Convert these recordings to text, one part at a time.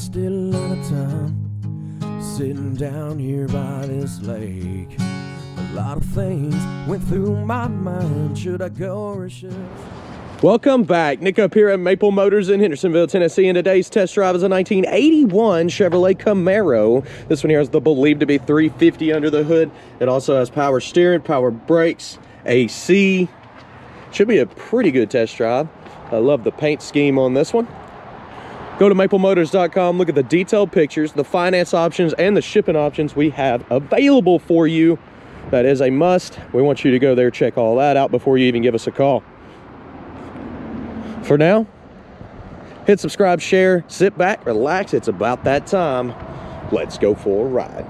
wasted a lot of time sitting down here by this lake. A lot of things went through my mind. Should I go or should I? Welcome back. Nick up here at Maple Motors in Hendersonville, Tennessee, and today's test drive is a 1981 Chevrolet Camaro. This one here is the believed to be 350 under the hood. It also has power steering, power brakes, AC. Should be a pretty good test drive. I love the paint scheme on this one. Go to maplemotors.com, look at the detailed pictures, the finance options, and the shipping options we have available for you. That is a must. We want you to go there, check all that out before you even give us a call. For now, hit subscribe, share, sit back, relax. It's about that time. Let's go for a ride.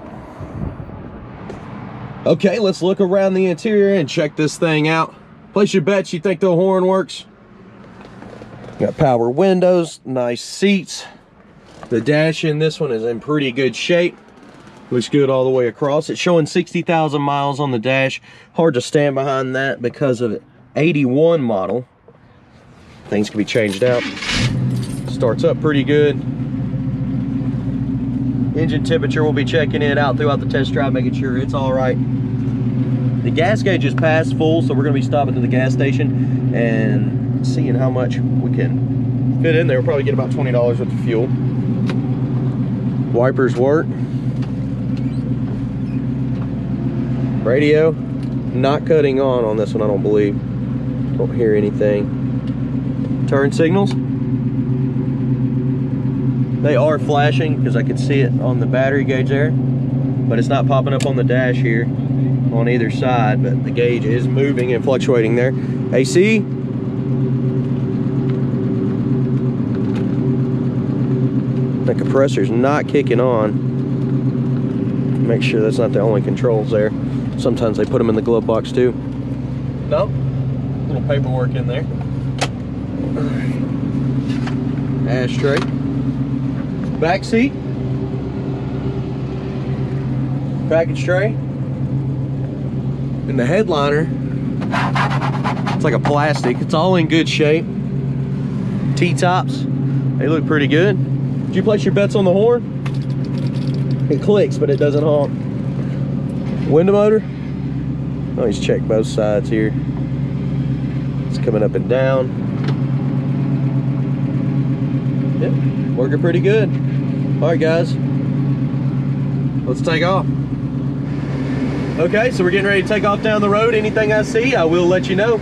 Okay, let's look around the interior and check this thing out. Place your bets you think the horn works. Got power windows, nice seats. The dash in this one is in pretty good shape. Looks good all the way across. It's showing 60,000 miles on the dash. Hard to stand behind that because of 81 model. Things can be changed out. Starts up pretty good. Engine temperature, we'll be checking it out throughout the test drive, making sure it's all right. The gas gauge is past full, so we're gonna be stopping to the gas station and seeing how much we can fit in there. We'll probably get about $20 worth of fuel. Wipers work. Radio, not cutting on this one, I don't believe. Don't hear anything. Turn signals. They are flashing because I can see it on the battery gauge there, but it's not popping up on the dash here on either side, but the gauge is moving and fluctuating there. AC. The compressor's not kicking on. Make sure that's not the only controls there. Sometimes they put them in the glove box too. No, little paperwork in there. Ashtray. Back seat. Package tray. And the headliner, it's like a plastic. It's all in good shape. T-tops, they look pretty good. Did you place your bets on the horn? It clicks, but it doesn't honk. Window motor. Always check both sides here. It's coming up and down. Yep, working pretty good. All right, guys, let's take off. Okay, so we're getting ready to take off down the road. Anything I see, I will let you know.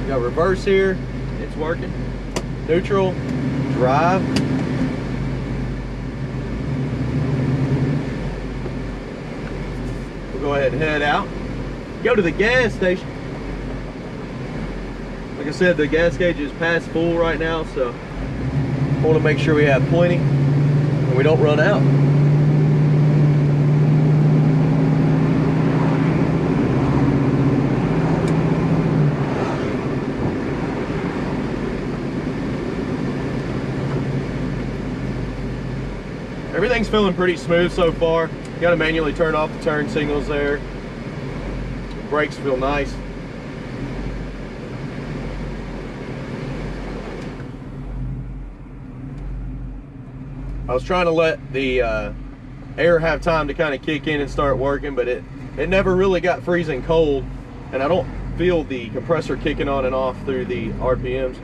We got reverse here. It's working. Neutral. Drive. We'll go ahead and head out. Go to the gas station. Like I said, the gas gauge is past full right now, so I want to make sure we have plenty and we don't run out. Everything's feeling pretty smooth so far. You gotta manually turn off the turn signals there. The brakes feel nice. I was trying to let the air have time to kind of kick in and start working, but it never really got freezing cold, and I don't feel the compressor kicking on and off through the RPMs.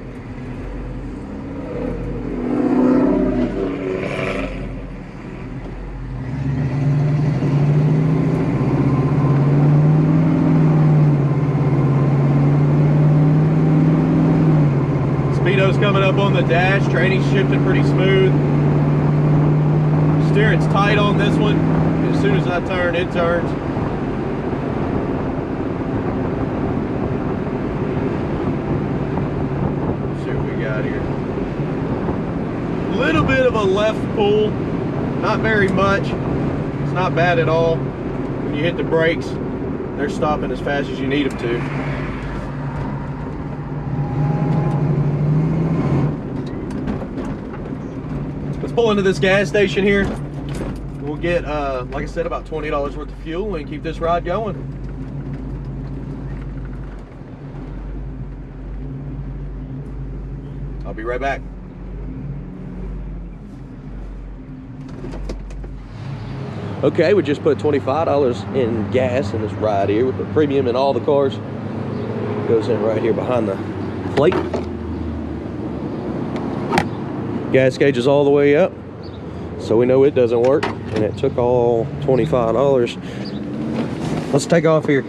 Speedo's coming up on the dash. Training's shifting pretty smooth. Steering's tight on this one. As soon as I turn, it turns. Let's see what we got here. A little bit of a left pull. Not very much. It's not bad at all. When you hit the brakes, they're stopping as fast as you need them to. Pull into this gas station here. We'll get, like I said, about $20 worth of fuel and keep this ride going. I'll be right back. Okay, we just put $25 in gas in this ride here. We put premium in all the cars. Goes in right here behind the plate. Gas gauge is all the way up, so we know it doesn't work, and it took all $25. Let's take off here.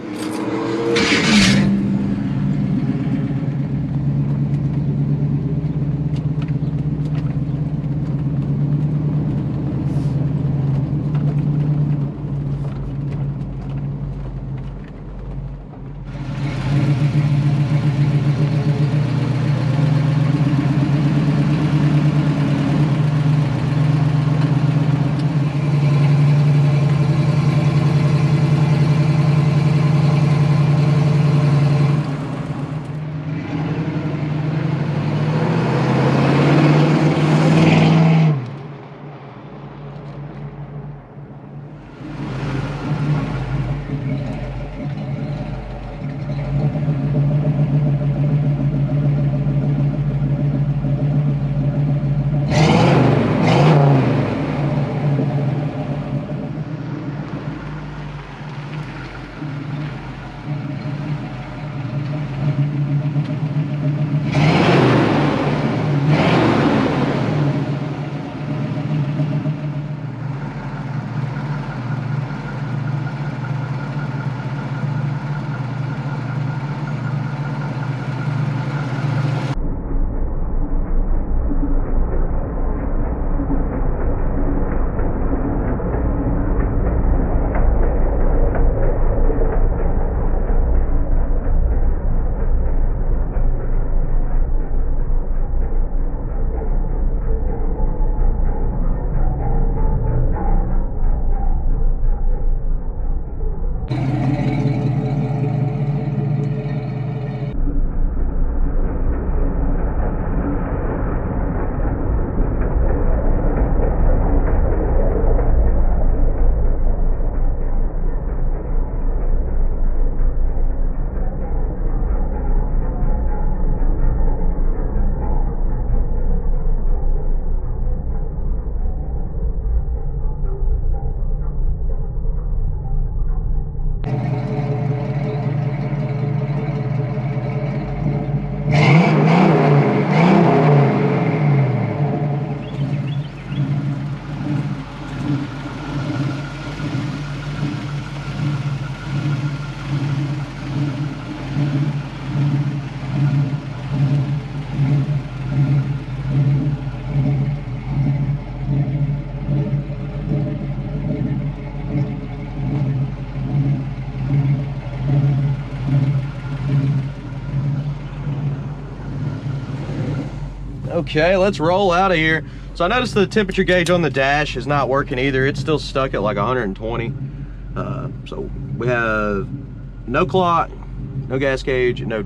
Okay, let's roll out of here. So I noticed the temperature gauge on the dash is not working either. It's still stuck at like 120. So we have no clock, no gas gauge, no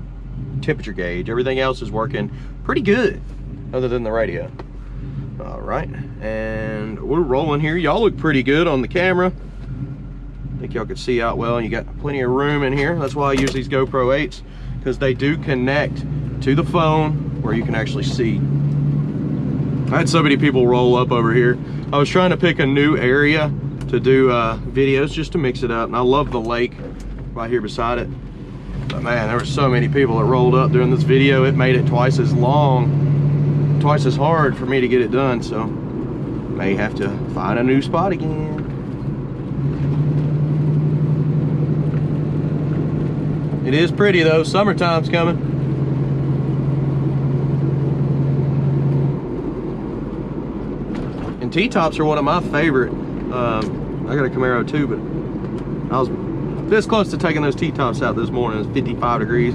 temperature gauge. Everything else is working pretty good other than the radio. All right, and we're rolling here. Y'all look pretty good on the camera. I think y'all can see out well, and you got plenty of room in here. That's why I use these GoPro 8s, because they do connect to the phone where you can actually see. I had so many people roll up over here. I was trying to pick a new area to do videos just to mix it up, and I love the lake right here beside it. But man, there were so many people that rolled up during this video. It made it twice as long, twice as hard for me to get it done, so may have to find a new spot again. It is pretty though. Summertime's coming. And T-tops are one of my favorite. I got a Camaro too, but I was this close to taking those T-tops out this morning. It was 55 degrees.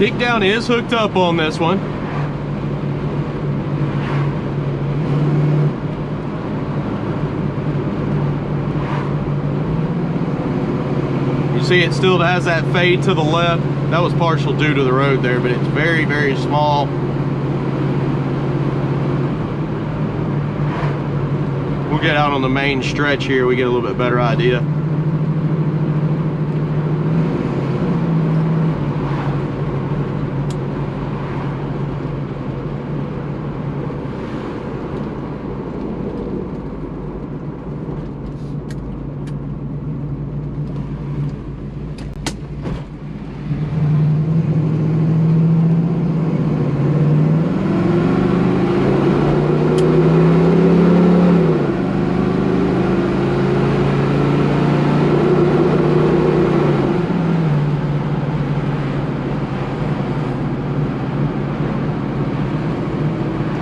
kick down is hooked up on this one. You see it still has that fade to the left. That was partial due to the road there, but it's very, very small. We'll get out on the main stretch here, we get a little bit better idea.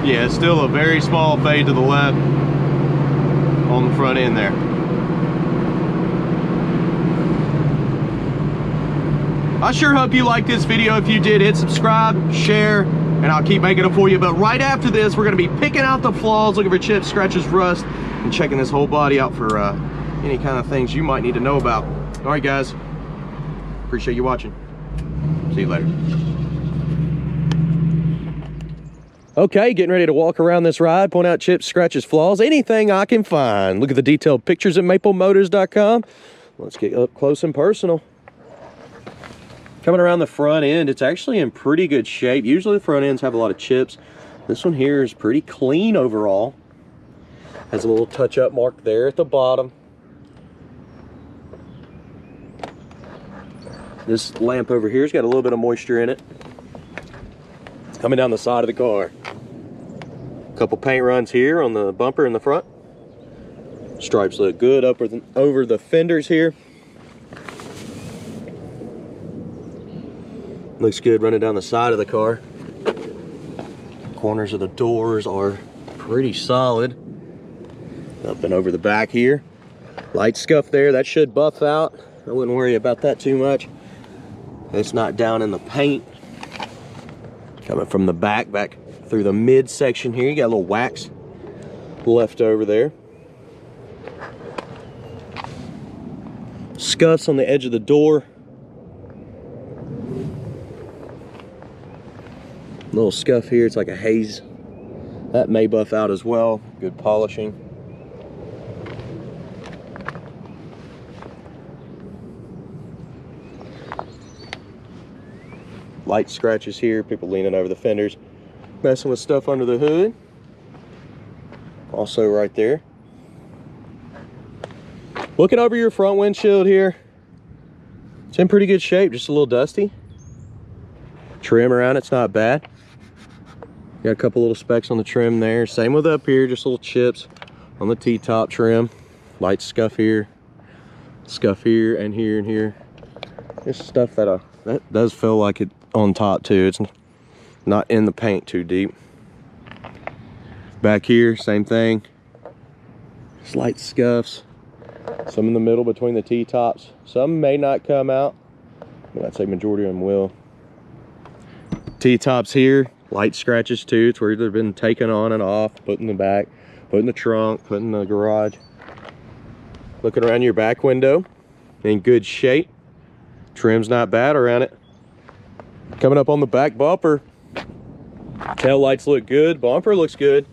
Yeah, it's still a very small fade to the left on the front end there. I sure hope you liked this video. If you did, hit subscribe, share, and I'll keep making it for you. But right after this, we're gonna be picking out the flaws, looking for chips, scratches, rust, and checking this whole body out for any kind of things you might need to know about. All right, guys, appreciate you watching. See you later. Okay, getting ready to walk around this ride, point out chips, scratches, flaws, anything I can find. Look at the detailed pictures at maplemotors.com. Let's get up close and personal. Coming around the front end, it's actually in pretty good shape. Usually the front ends have a lot of chips. This one here is pretty clean overall. Has a little touch-up mark there at the bottom. This lamp over here's got a little bit of moisture in it. It's coming down the side of the car. Couple paint runs here on the bumper in the front. Stripes look good over the fenders here. Looks good running down the side of the car. Corners of the doors are pretty solid. Up and over the back here. Light scuff there, that should buff out. I wouldn't worry about that too much. It's not down in the paint. Coming from the back through the midsection here, you got a little wax left over there. Scuffs on the edge of the door. Little scuff here, it's like a haze. That may buff out as well. Good polishing. Light scratches here, people leaning over the fenders, messing with stuff under the hood. Also right there. Looking over your front windshield here, it's in pretty good shape, just a little dusty. Trim around it's not bad. Got a couple little specks on the trim there. Same with up here, just little chips on the T-top trim. Light scuff here, and here and here. Just stuff that does feel like it on top too. It's not in the paint too deep. Back here, same thing. Slight scuffs. Some in the middle between the T-tops. Some may not come out, but I'd say majority of them will. T-tops here, light scratches too. It's where they've been taken on and off, put in the back, put in the trunk, put in the garage. Looking around your back window, in good shape. Trim's not bad around it. Coming up on the back bumper, tail lights look good, bumper looks good.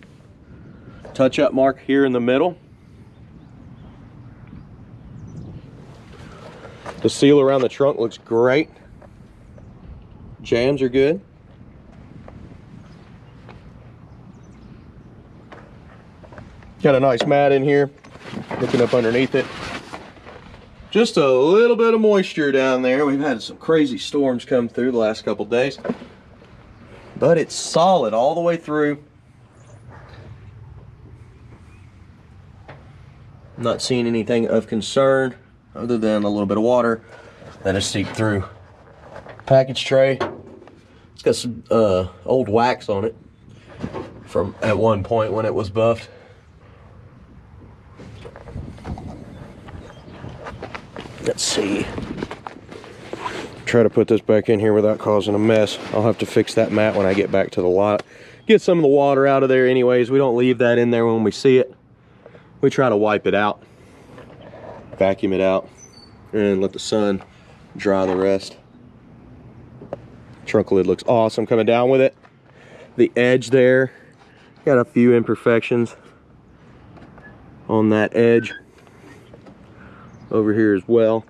Touch-up mark here in the middle. The seal around the trunk looks great. Jams are good. Got a nice mat in here. Looking up underneath it. Just a little bit of moisture down there. We've had some crazy storms come through the last couple days. But it's solid all the way through. Not seeing anything of concern other than a little bit of water that has seeped through. Package tray. It's got some old wax on it from at one point when it was buffed. Let's see. try to put this back in here without causing a mess. I'll have to fix that mat when I get back to the lot. Get some of the water out of there anyways. We don't leave that in there when we see it. We try to wipe it out, vacuum it out, and let the sun dry the rest. Trunk lid looks awesome coming down with it. The edge there, got a few imperfections on that edge. Over here as well.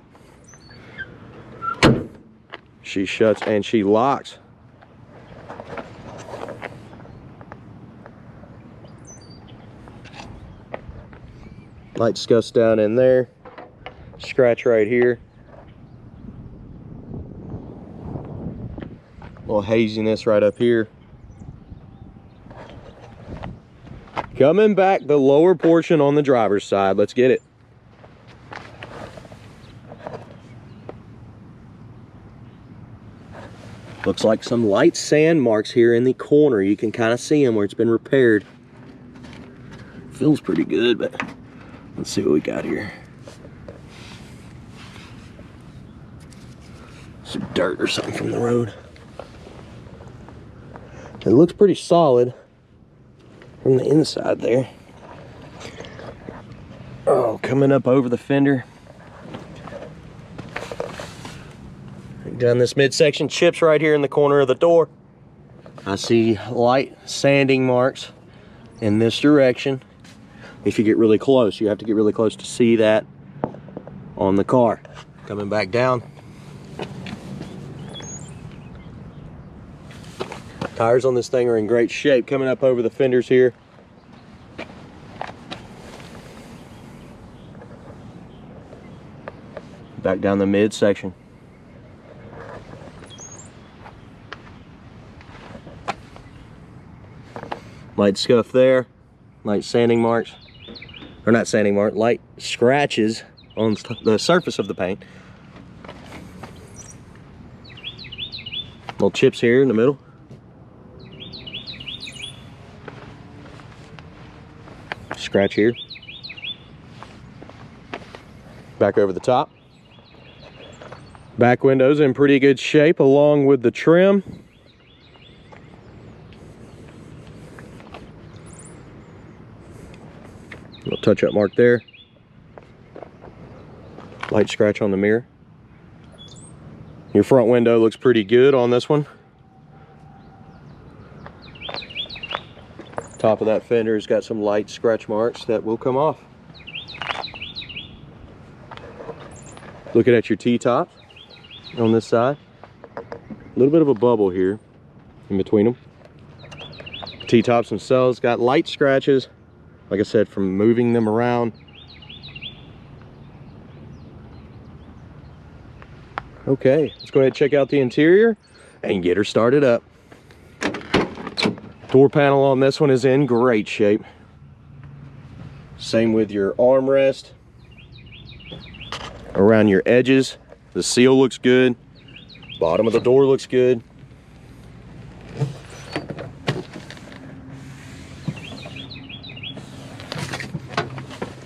She shuts and she locks. Light scuffs down in there. Scratch right here. Little haziness right up here. Coming back the lower portion on the driver's side. Let's get it. Looks like some light sand marks here in the corner. You can kind of see them where it's been repaired. Feels pretty good, but let's see what we got here. Some dirt or something from the road. It looks pretty solid from the inside there. Oh, coming up over the fender. Down this midsection, chips right here in the corner of the door. I see light sanding marks in this direction. If you get really close, you have to get really close to see that on the car. Coming back down. Tires on this thing are in great shape. Coming up over the fenders here. Back down the midsection. Light scuff there, light sanding marks, or not sanding mark, light scratches on the surface of the paint. Little chips here in the middle. Scratch here. Back over the top. Back windows in pretty good shape along with the trim. Little touch-up mark there. Light scratch on the mirror. Your front window looks pretty good on this one. Top of that fender's got some light scratch marks that will come off. Looking at your T-tops on this side. A little bit of a bubble here in between them. T-tops themselves got light scratches. Like I said, from moving them around. Okay, let's go ahead and check out the interior and get her started up. Door panel on this one is in great shape. Same with your armrest. Around your edges, the seal looks good. Bottom of the door looks good.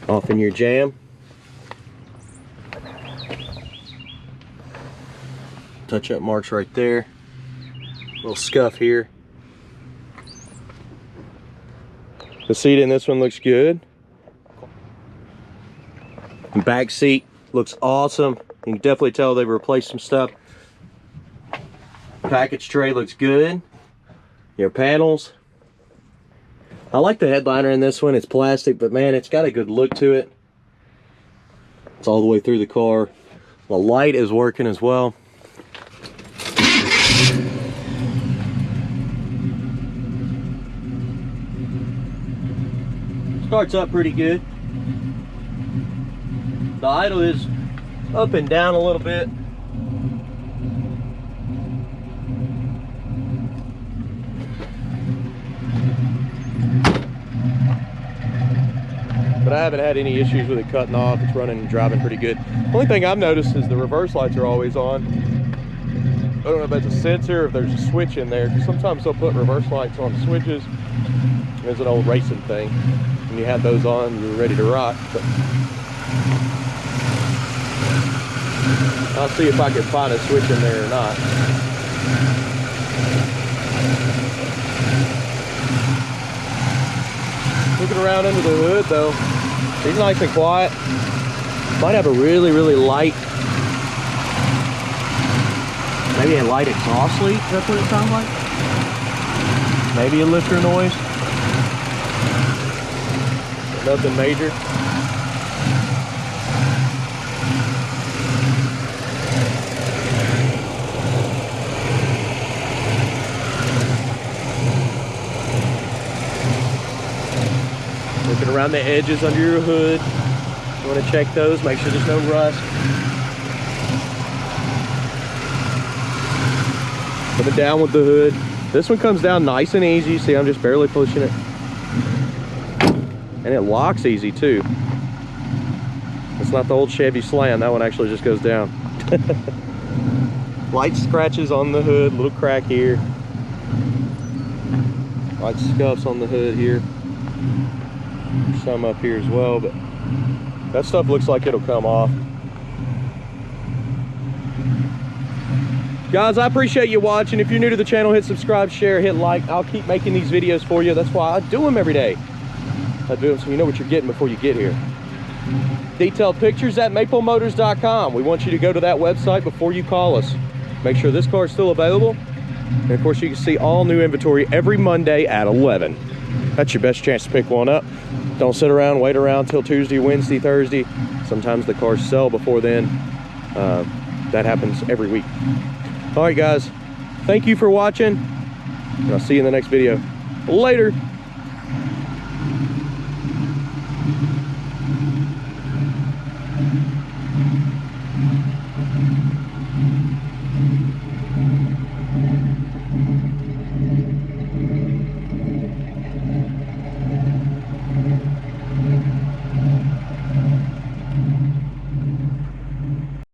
Off in your jam. Touch-up marks right there. Little scuff here. The seat in this one looks good. The back seat looks awesome. You can definitely tell they've replaced some stuff. Package tray looks good. Your panels. I like the headliner in this one. It's plastic, but man, it's got a good look to it. It's all the way through the car. The light is working as well. Starts up pretty good. The idle is up and down a little bit. But I haven't had any issues with it cutting off. It's running and driving pretty good. Only thing I've noticed is the reverse lights are always on. I don't know if that's a sensor or if there's a switch in there, because sometimes they'll put reverse lights on switches. There's an old racing thing. When you had those on, you were ready to rock. But I'll see if I can find a switch in there or not. Looking around under the hood though, he's nice and quiet. Might have a really, really light, maybe a light exhaust leak. That's what it sounds like. Maybe a lifter noise. Nothing major. Looking around the edges under your hood. You want to check those, make sure there's no rust. Coming down with the hood. This one comes down nice and easy. See, I'm just barely pushing it. And it locks easy too. It's not the old Chevy Slam. That one actually just goes down. Light scratches on the hood, little crack here. Light scuffs on the hood here. Some up here as well, but that stuff looks like it'll come off. Guys, I appreciate you watching. If you're new to the channel, hit subscribe, share, hit like. I'll keep making these videos for you. That's why I do them every day. I do them so you know what you're getting before you get here. Detailed pictures at maplemotors.com. We want you to go to that website before you call us. Make sure this car is still available. And of course, you can see all new inventory every Monday at 11. That's your best chance to pick one up. Don't sit around, wait around till Tuesday, Wednesday, Thursday. Sometimes the cars sell before then. That happens every week. All right, guys. Thank you for watching. And I'll see you in the next video. Later.